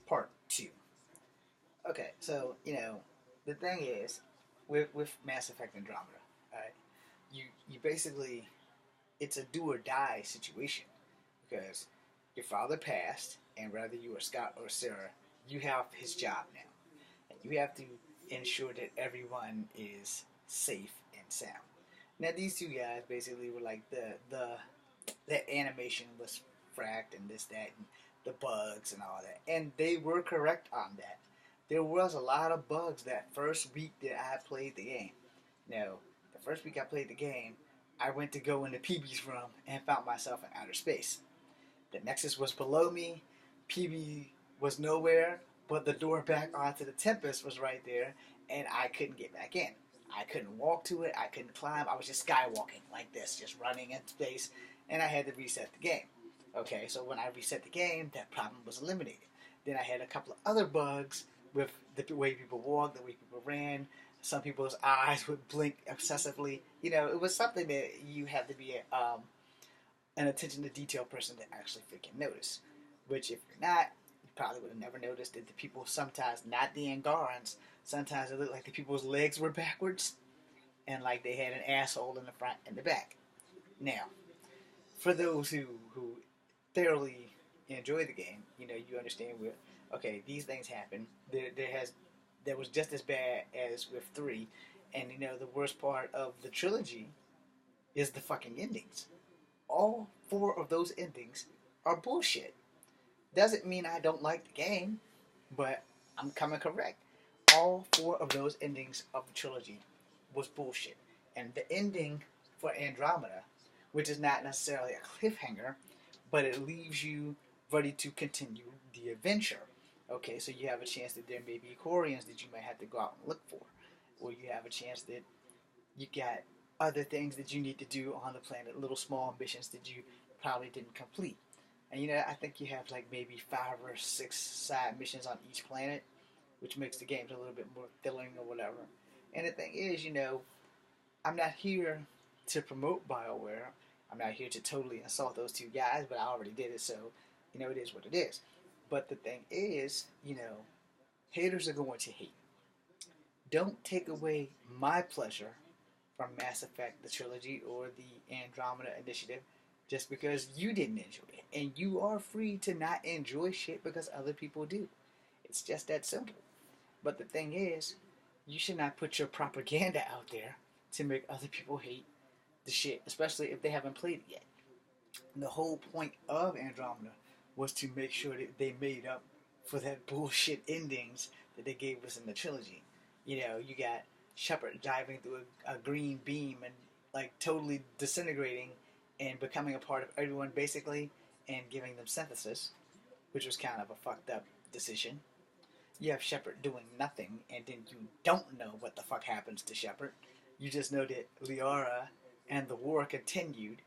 Part 2. Okay, so, the thing is, with Mass Effect Andromeda, right, you basically, it's a do or die situation because your father passed, and whether you are Scott or Sarah, you have his job now. And you have to ensure that everyone is safe and sound. Now, these two guys basically were like the animation was fracked and this, that, and the bugs and all that. And they were correct on that. There was a lot of bugs that first week that I played the game. Now, the first week I played the game, I went to go into PB's room and found myself in outer space. The Nexus was below me, PB was nowhere, but the door back onto the Tempest was right there, and I couldn't get back in. I couldn't walk to it, I couldn't climb, I was just skywalking like this, just running in space, and I had to reset the game. Okay, so when I reset the game, that problem was eliminated. Then I had a couple of other bugs with the way people walked, the way people ran. Some people's eyes would blink excessively. It was something that you had to be an attention to detail person to actually freaking notice. Which, if you're not, you probably would have never noticed that the people sometimes, not the Angarans, sometimes it looked like the people's legs were backwards and like they had an asshole in the front and the back. Now, for those who thoroughly enjoy the game, you understand where, okay, these things happen. There was just as bad as with 3, and the worst part of the trilogy is the fucking endings. All 4 of those endings are bullshit. Doesn't mean I don't like the game, but I'm coming correct. All 4 of those endings of the trilogy was bullshit. And the ending for Andromeda, which is not necessarily a cliffhanger, but it leaves you ready to continue the adventure. Okay, so you have a chance that there may be Corians that you might have to go out and look for. Or you have a chance that you got other things that you need to do on the planet, little small missions that you probably didn't complete. And I think you have like maybe 5 or 6 side missions on each planet, which makes the games a little bit more thrilling or whatever. And the thing is, I'm not here to promote BioWare. I'm not here to totally insult those 2 guys, but I already did it, so, it is what it is. But the thing is, haters are going to hate. Don't take away my pleasure from Mass Effect, the trilogy, or the Andromeda Initiative, just because you didn't enjoy it. And you are free to not enjoy shit because other people do. It's just that simple. But the thing is, you should not put your propaganda out there to make other people hate the shit, especially if they haven't played it yet. And the whole point of Andromeda was to make sure that they made up for that bullshit endings that they gave us in the trilogy. You got Shepard diving through a green beam and like totally disintegrating and becoming a part of everyone basically and giving them synthesis, which was kind of a fucked up decision. You have Shepard doing nothing, and then you don't know what the fuck happens to Shepard. You just know that Liara and the war continued,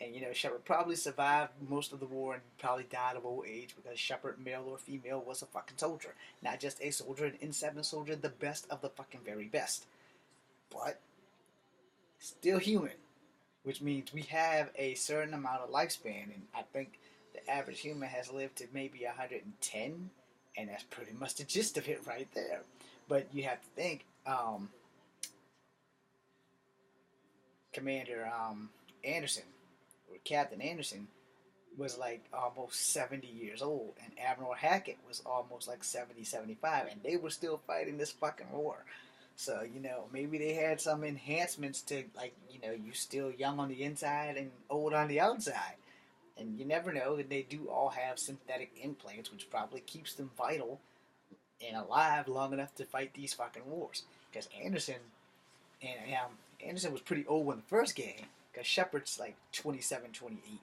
and Shepard probably survived most of the war and probably died of old age because Shepard, male or female, was a fucking soldier. Not just a soldier, an N7 soldier, the best of the fucking very best. But still human, which means we have a certain amount of lifespan, and I think the average human has lived to maybe 110, and that's pretty much the gist of it right there. But you have to think, Commander Anderson, or Captain Anderson, was like almost 70 years old, and Admiral Hackett was almost like 70, 75, and they were still fighting this fucking war. So, maybe they had some enhancements to, like, you still young on the inside and old on the outside. And you never know, and they do all have synthetic implants, which probably keeps them vital and alive long enough to fight these fucking wars. Because Anderson was pretty old in the first game, because Shepard's like 27, 28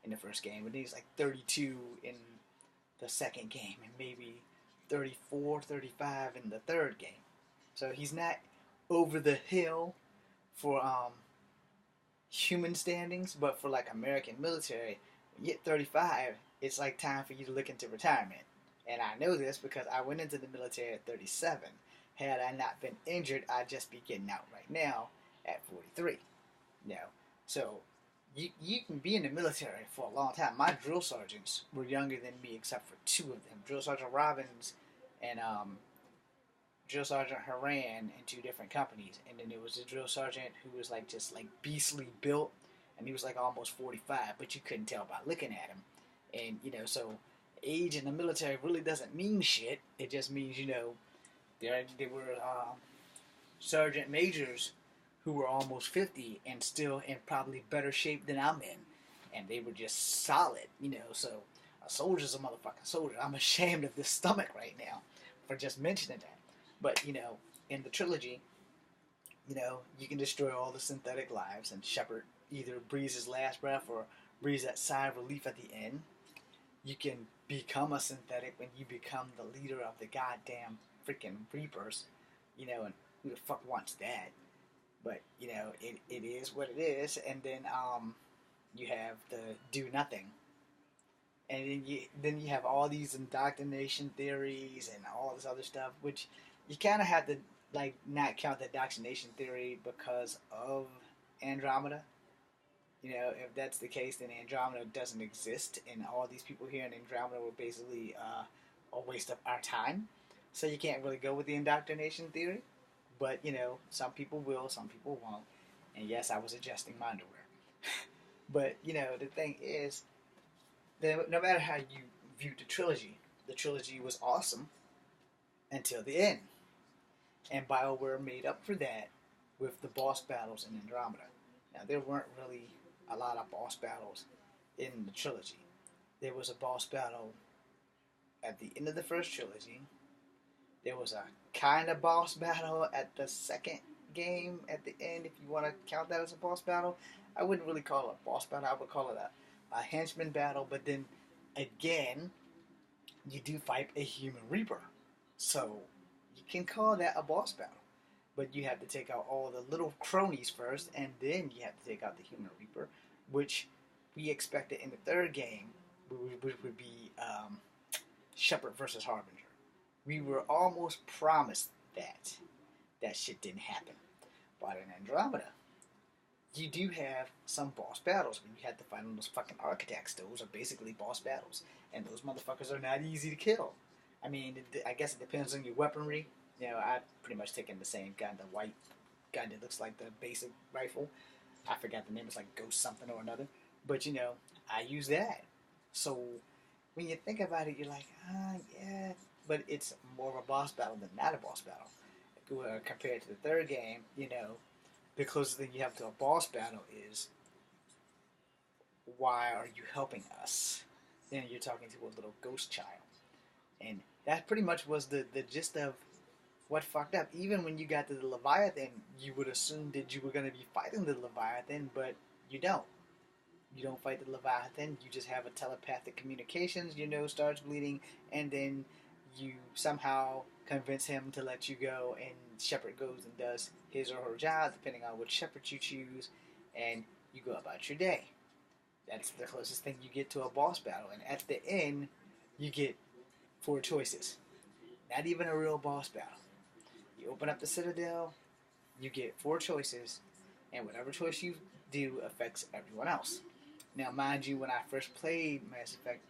in the first game, and he's like 32 in the second game, and maybe 34, 35 in the third game. So he's not over the hill for human standings, but for like American military, when you get 35, it's like time for you to look into retirement. And I know this because I went into the military at 37. Had I not been injured, I'd just be getting out right now at 43. So you can be in the military for a long time. My drill sergeants were younger than me, except for two of them. Drill Sergeant Robbins and Drill Sergeant Haran in two different companies, and then there was a drill sergeant who was like just like beastly built, and he was like almost 45, but you couldn't tell by looking at him. And so age in the military really doesn't mean shit. It just means there were sergeant majors who were almost 50 and still in probably better shape than I'm in, and they were just solid. So a soldier's a motherfucking soldier. I'm ashamed of this stomach right now for just mentioning that. But in the trilogy, you can destroy all the synthetic lives, and Shepard either breathes his last breath or breathes that sigh of relief at the end. You can become a synthetic when you become the leader of the goddamn freaking Reapers, and who the fuck wants that? But it is what it is. And then you have the do nothing, and then you have all these indoctrination theories and all this other stuff, which you kind of have to like not count the indoctrination theory because of Andromeda. If that's the case, then Andromeda doesn't exist, and all these people here in Andromeda were basically a waste of our time. So you can't really go with the indoctrination theory. But, some people will, some people won't. And yes, I was adjusting my underwear. But, the thing is, that no matter how you viewed the trilogy was awesome until the end. And BioWare made up for that with the boss battles in Andromeda. Now, there weren't really a lot of boss battles in the trilogy. There was a boss battle at the end of the first trilogy. There was a kind of boss battle at the second game at the end, if you want to count that as a boss battle. I wouldn't really call it a boss battle. I would call it a henchman battle. But then, again, you do fight a human reaper. So, you can call that a boss battle. But you have to take out all the little cronies first, and then you have to take out the human reaper, which we expected in the third game, which would be Shepard versus Harbinger. We were almost promised that. That shit didn't happen. But in Andromeda, you do have some boss battles when you have to fight on those fucking architects. Those are basically boss battles. And those motherfuckers are not easy to kill. I mean, I guess it depends on your weaponry. I've pretty much taken the same gun, the white gun that looks like the basic rifle. I forgot the name. It's like Ghost something or another. But, I use that. So, when you think about it, you're like, yeah. But it's more of a boss battle than not a boss battle. Compared to the third game, the closest thing you have to a boss battle is, why are you helping us? Then you're talking to a little ghost child. And that pretty much was the gist of what fucked up. Even when you got to the Leviathan, you would assume that you were going to be fighting the Leviathan, but you don't. You don't fight the Leviathan. You just have a telepathic communications. Your nose starts bleeding, and then you somehow convince him to let you go, and Shepard goes and does his or her job, depending on which Shepard you choose, and you go about your day. That's the closest thing you get to a boss battle. And at the end, you get 4 choices. Not even a real boss battle. You open up the Citadel, you get 4 choices, and whatever choice you do affects everyone else. Now, mind you, when I first played Mass Effect,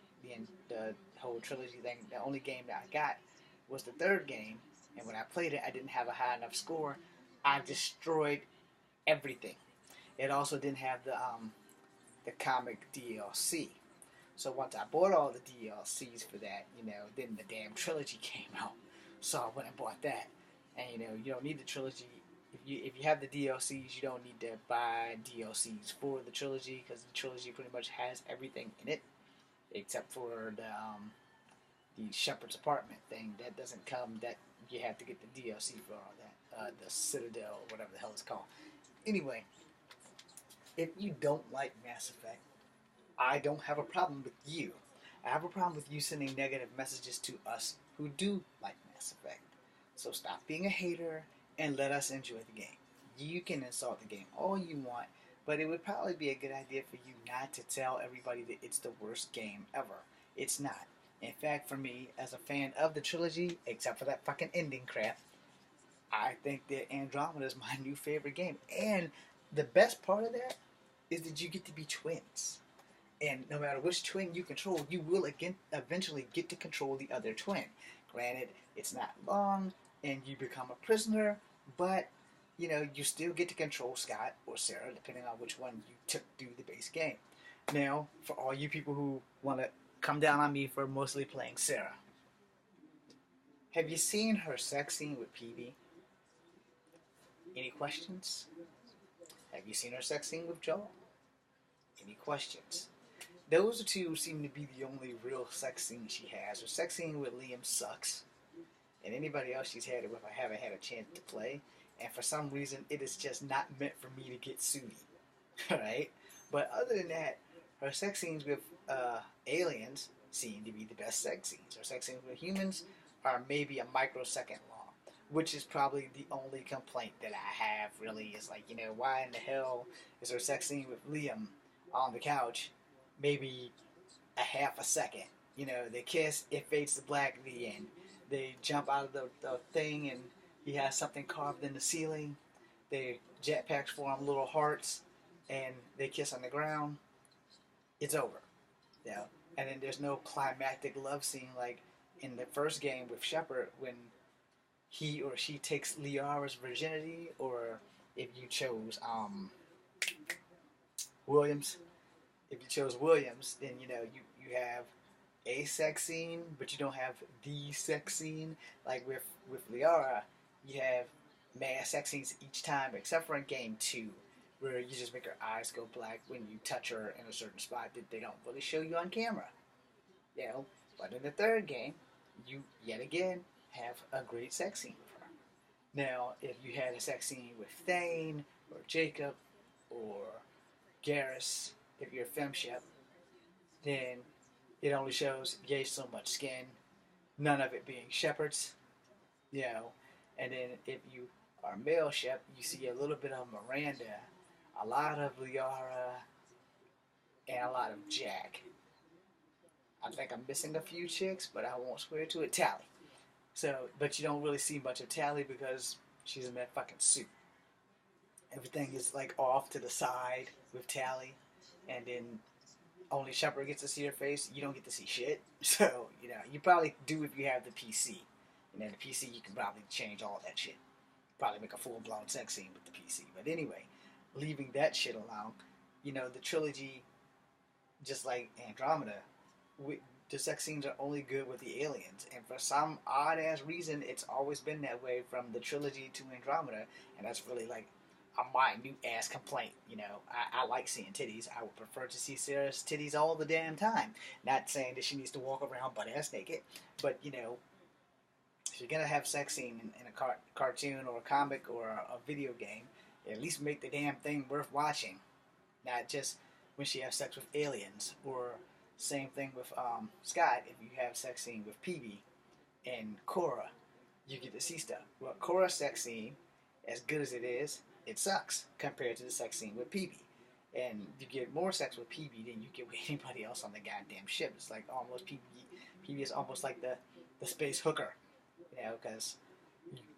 the whole trilogy thing, the only game that I got was the third game, and when I played it, I didn't have a high enough score. I destroyed everything. It also didn't have the comic DLC. So once I bought all the DLCs for that, then the damn trilogy came out. So I went and bought that. And you don't need the trilogy. If you have the DLCs, you don't need to buy DLCs for the trilogy, because the trilogy pretty much has everything in it, except for the Shepard's apartment thing. That doesn't come. That you have to get the DLC for all that. The Citadel, or whatever the hell it's called. Anyway, if you don't like Mass Effect, I don't have a problem with you. I have a problem with you sending negative messages to us who do like Mass Effect. So stop being a hater and let us enjoy the game. You can insult the game all you want, but it would probably be a good idea for you not to tell everybody that it's the worst game ever. It's not. In fact, for me, as a fan of the trilogy, except for that fucking ending crap, I think that Andromeda is my new favorite game. And the best part of that is that you get to be twins. And no matter which twin you control, you will again eventually get to control the other twin. Granted, it's not long, and you become a prisoner, but you still get to control Scott or Sarah, depending on which one you took to the base game. Now, for all you people who want to come down on me for mostly playing Sarah, have you seen her sex scene with PB? Any questions? Have you seen her sex scene with Joel? Any questions? Those two seem to be the only real sex scene she has. Her sex scene with Liam sucks. And anybody else she's had it with, I haven't had a chance to play. And for some reason, it is just not meant for me to get Sudi. Alright? But other than that, her sex scenes with aliens seem to be the best sex scenes. Her sex scenes with humans are maybe a microsecond long. Which is probably the only complaint that I have, really, is like, why in the hell is her sex scene with Liam on the couch maybe a half a second? They kiss, it fades to black at the end. They jump out of the thing and he has something carved in the ceiling. They jetpacks form little hearts and they kiss on the ground. It's over. And then there's no climactic love scene like in the first game with Shepard when he or she takes Liara's virginity, or if you chose Williams. If you chose Williams, then you have a sex scene, but you don't have the sex scene. Like with Liara, you have mad sex scenes each time, except for in game 2, where you just make her eyes go black when you touch her in a certain spot that they don't really show you on camera. But in the third game, you yet again have a great sex scene with her. Now, if you had a sex scene with Thane or Jacob or Garrus, if you're a femship, then it only shows yay so much skin, none of it being Shepard's, and then if you are male ship, you see a little bit of Miranda, a lot of Liara, and a lot of Jack. I think I'm missing a few chicks, but I won't swear to it. Tally. But you don't really see much of Tally because she's in that fucking suit. Everything is like off to the side with Tally, and then only Shepard gets to see her face. You don't get to see shit. So, you probably do if you have the PC. And then the PC, you can probably change all that shit. Probably make a full-blown sex scene with the PC. But anyway, leaving that shit alone, the trilogy, just like Andromeda, the sex scenes are only good with the aliens. And for some odd-ass reason, it's always been that way from the trilogy to Andromeda. And that's really like a minute-ass complaint. I like seeing titties. I would prefer to see Sarah's titties all the damn time. Not saying that she needs to walk around butt-ass naked. But, if you're going to have sex scene in a cartoon or a comic or a video game, at least make the damn thing worth watching. Not just when she has sex with aliens. Or same thing with Scott. If you have sex scene with PB and Cora, you get to see stuff. Well, Cora's sex scene, as good as it is, it sucks compared to the sex scene with PB. And you get more sex with PB than you get with anybody else on the goddamn ship. It's like almost PB is almost like the space hooker. Because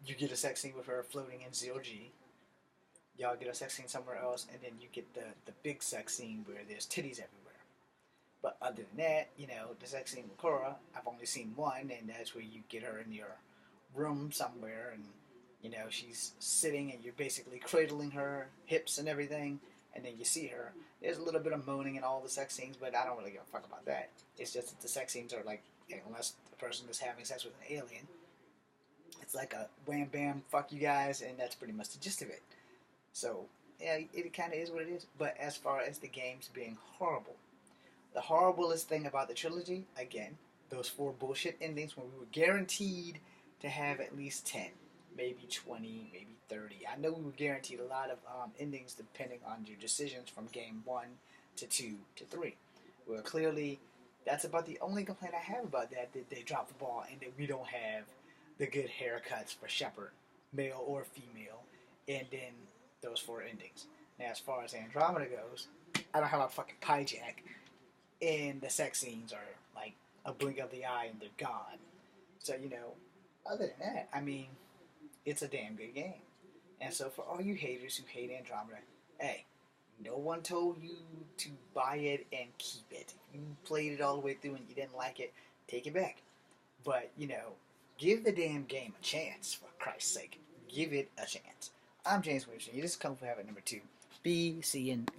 you get a sex scene with her floating in ZOG. Y'all get a sex scene somewhere else, and then you get the big sex scene where there's titties everywhere. But other than that, the sex scene with Cora, I've only seen one, and that's where you get her in your room somewhere, and she's sitting and you're basically cradling her hips and everything, and then you see her. There's a little bit of moaning in all the sex scenes, but I don't really give a fuck about that. It's just that the sex scenes are like, unless the person is having sex with an alien, it's like a wham bam, fuck you guys, and that's pretty much the gist of it. So, yeah, it kind of is what it is. But as far as the games being horrible, the horriblest thing about the trilogy, again, those 4 bullshit endings when we were guaranteed to have at least 10. Maybe 20, maybe 30. I know we were guaranteed a lot of endings depending on your decisions from game 1 to 2 to 3. Well, clearly, that's about the only complaint I have about that they dropped the ball and that we don't have the good haircuts for Shepard, male or female, and then those 4 endings. Now, as far as Andromeda goes, I don't have a fucking pie jack, and the sex scenes are like a blink of the eye and they're gone. So, other than that, I mean, it's a damn good game. And so for all you haters who hate Andromeda, hey, No one told you to buy it and keep it. If you played it all the way through and you didn't like it, take it back. But, give the damn game a chance, for Christ's sake. Give it a chance. I'm James Williamson. You just come for habit number 2. B, C, and